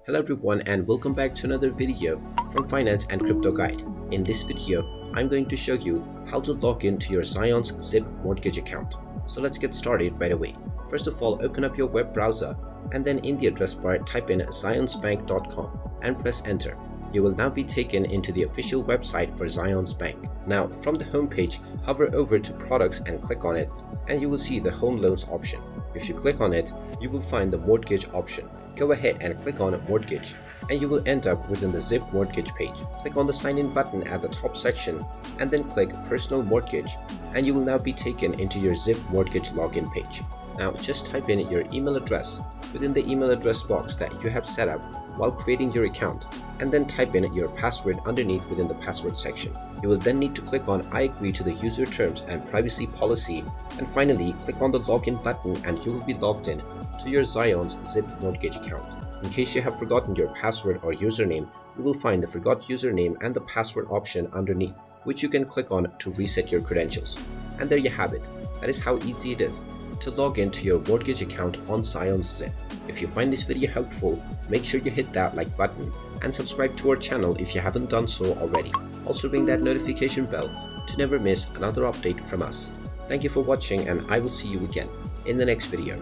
Hello everyone and welcome back to another video from Finance and Crypto Guide. In this video, I'm going to show you how to log into your Zion's Zip mortgage account. So let's get started right away. First of all, open up your web browser and then in the address bar type in zionsbank.com and press enter. You will now be taken into the official website for Zion's Bank. Now, from the home page, hover over to products and click on it and you will see the home loans option. If you click on it, you will find the mortgage option. Go ahead and click on mortgage and you will end up within the Zip mortgage page. Click on the sign in button at the top section and then click personal mortgage and you will now be taken into your Zip mortgage login page. Now just type in your email address within the email address box that you have set up while creating your account and then type in your password underneath within the password section. You will then need to click on I agree to the user terms and privacy policy and finally click on the login button and you will be logged in to your Zion's Zip mortgage account. In case you have forgotten your password or username, you will find the forgot username and the password option underneath, which you can click on to reset your credentials. And there you have it. That is how easy it is to log into your mortgage account on Zion's Zip. If you find this video helpful, make sure you hit that like button and subscribe to our channel if you haven't done so already. Also ring that notification bell to never miss another update from us. Thank you for watching and I will see you again in the next video.